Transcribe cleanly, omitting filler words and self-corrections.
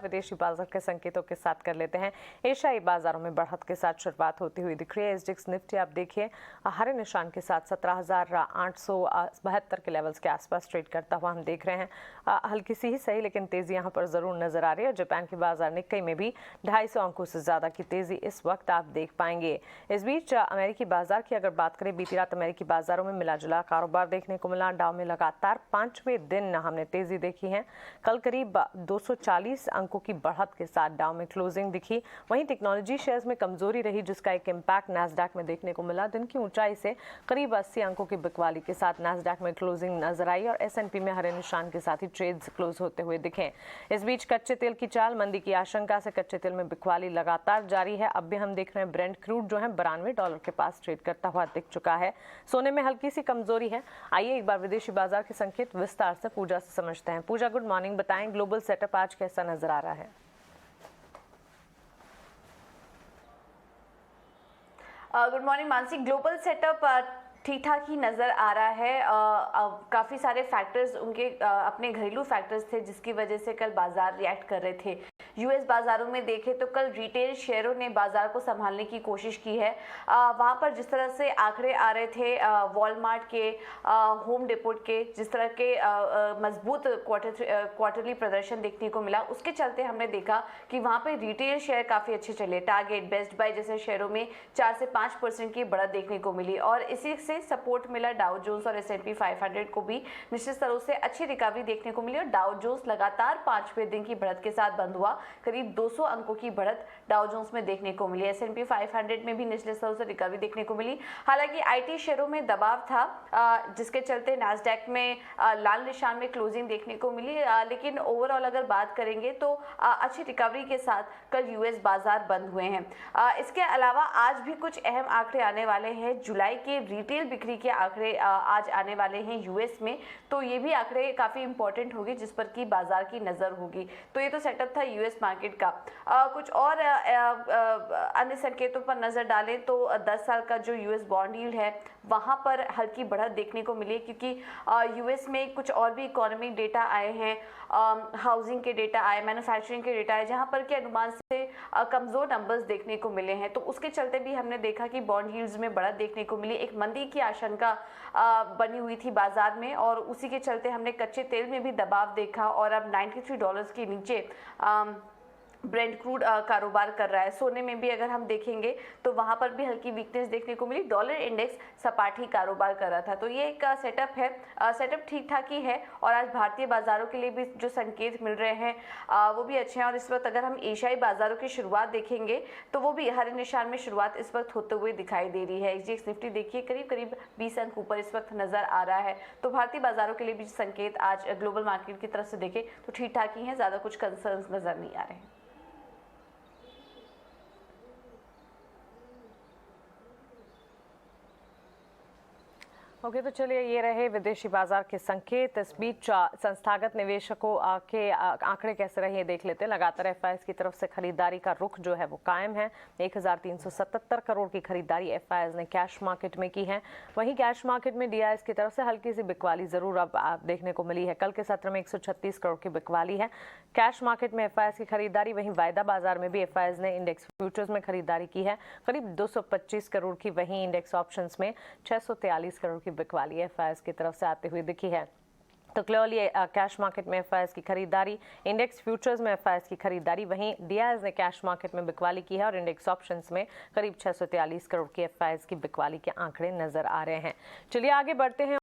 विदेशी बाजार के संकेतों के साथ कर लेते हैं। एशियाई बाजारों में बढ़त के साथ शुरुआत होती हुई दिख रही है। एसजीएक्स निफ्टी आप देखिए हरे निशान के साथ 17,872 के लेवल्स के आसपास ट्रेड करता हुआ हम देख रहे हैं। हल्की सी ही सही लेकिन तेजी यहां पर जरूर नजर आ रही है। जापान के बाजार निक्केई में भी 250 अंकों से ज्यादा की तेजी इस वक्त आप देख पाएंगे। इस बीच अमेरिकी बाजार की अगर बात करें, बीती रात अमेरिकी बाजारों में मिला जुला कारोबार देखने को मिला। डाउ में लगातार 5वें दिन हमने तेजी देखी है। कल करीब 240 अंकों की बढ़त के साथ डाउ में क्लोजिंग दिखी। वहीं टेक्नोलॉजी शेयर्स में कमजोरी रही, जिसका एक इम्पैक्ट नैस्डैक में देखने को मिला। दिन की ऊंचाई से करीब 80 अंकों की बिकवाली के साथ नैस्डैक में क्लोजिंग नजर आई और एसएनपी में हरे निशान के साथ ही ट्रेड्स क्लोज होते हुए दिखे। इस बीच कच्चे तेल की चाल, मंदी की आशंका से कच्चे तेल में बिकवाली लगातार जारी है। अब भी हम देख रहे हैं ब्रेंट क्रूड जो है $92 के पास ट्रेड करता हुआ दिख चुका है। सोने में हल्की सी कमजोरी है। आइए एक बार विदेशी बाजार के संकेत विस्तार से पूजा से समझते हैं। पूजा, गुड मॉर्निंग। बताएं ग्लोबल सेटअप आज कैसा नजर आ रहा है? Good morning Mansi. Global setup ठीक ठाक ही नज़र आ रहा है। काफ़ी सारे फैक्टर्स उनके अपने घरेलू फैक्टर्स थे जिसकी वजह से कल बाजार रिएक्ट कर रहे थे। यूएस बाजारों में देखें तो कल रिटेल शेयरों ने बाजार को संभालने की कोशिश की है। वहाँ पर जिस तरह से आंकड़े आ रहे थे वॉलमार्ट के, होम डिपोट के, जिस तरह के मजबूत क्वार्टरली प्रदर्शन देखने को मिला, उसके चलते हमने देखा कि वहाँ पर रिटेल शेयर काफ़ी अच्छे चले। टारगेट, बेस्ट बाय जैसे शेयरों में 4 से 5% की बढ़त देखने को मिली और इसी से सपोर्ट मिला डाउ जोन्स और S&P 500 को भी निश्चित स्तरों से अच्छी रिकवरी देखने को मिली और डाउ जोन्स लगातार 5वें दिन की बढ़त के साथ बंद हुआ। करीब 200 अंकों की बढ़त डाउ जोन्स में देखने को मिली। S&P 500 में भी निचले स्तरों से रिकवरी देखने को मिली। हालांकि आईटी शेयरों में दबाव था जिसके चलते नैस्डैक में लाल निशान में क्लोजिंग देखने को मिली। लेकिन ओवरऑल अगर बात करेंगे तो अच्छी रिकवरी के साथ कल यूएस बाजार बंद हुए हैं। इसके अलावा आज भी कुछ अहम आंकड़े आने वाले हैं। जुलाई के रिटेल बिक्री के आंकड़े आज आने वाले हैं यूएस में, तो ये भी आंकड़े काफी इंपॉर्टेंट होगी जिस पर की बाजार की नजर होगी। तो ये तो सेटअप था यूएस मार्केट का। कुछ और अन्य संकेतों पर नजर डालें तो 10 साल का जो यूएस बॉन्ड यील्ड है वहां पर हल्की बढ़त देखने को मिली, क्योंकि यूएस में कुछ और भी इकोनॉमिक डेटा आए हैं, हाउसिंग के डेटा आए, मैन्युफैक्चरिंग के डेटा आए, जहां पर के अनुमान से कमजोर नंबर्स देखने को मिले हैं। तो उसके चलते भी हमने देखा कि बॉन्ड यील्ड्स में बढ़त देखने को मिली। एक मंदी की आशंका बनी हुई थी बाजार में और उसी के चलते हमने कच्चे तेल में भी दबाव देखा और अब $93 के नीचे ब्रेंट क्रूड कारोबार कर रहा है। सोने में भी अगर हम देखेंगे तो वहां पर भी हल्की वीकनेस देखने को मिली। डॉलर इंडेक्स सपाट ही कारोबार कर रहा था। तो ये एक सेटअप है, सेटअप ठीक ठाक ही है और आज भारतीय बाजारों के लिए भी जो संकेत मिल रहे हैं वो भी अच्छे हैं। और इस वक्त अगर हम एशियाई बाजारों की शुरुआत देखेंगे तो वो भी हरे निशान में शुरुआत इस वक्त होते हुए दिखाई दे रही है। एसजीएक्स निफ्टी देखिए करीब 20 अंक ऊपर इस वक्त नजर आ रहा है। तो भारतीय बाजारों के लिए भी संकेत आज ग्लोबल मार्केट की तरफ से देखें तो ठीक ठाक ही है, ज्यादा कुछ कंसर्न नजर नहीं आ रहे हैं। ओके, तो चलिए ये रहे विदेशी बाजार के संकेत। इस बीच संस्थागत निवेशकों के आंकड़े कैसे रहे देख लेते हैं। लगातार एफआईएस की तरफ से खरीदारी का रुख जो है वो कायम है। 1377 करोड़ की खरीदारी एफआईएस ने कैश मार्केट में की है। वहीं कैश मार्केट में डीआईएस की तरफ से हल्की सी बिकवाली जरूर अब देखने को मिली है। कल के सत्र में 136 करोड़ की बिकवाली है कैश मार्केट में एफआईएस की खरीदारी। वहीं वायदा बाजार में भी एफआईएस ने इंडेक्स फ्यूचर्स में खरीदारी की है करीब 225 करोड़ की। वहीं इंडेक्स ऑप्शंस में 643 करोड़ बिकवाली एफआईएस की तरफ से आते हुए दिखी है। तो क्लियरली कैश मार्केट में एफआईएस की खरीदारी, इंडेक्स फ्यूचर्स में एफआईएस की खरीदारी, वहीं डीआईएस ने कैश मार्केट में बिकवाली की है और इंडेक्स ऑप्शंस में करीब 643 करोड़ की एफआईएस की बिकवाली के आंकड़े नजर आ रहे हैं। चलिए आगे बढ़ते हैं।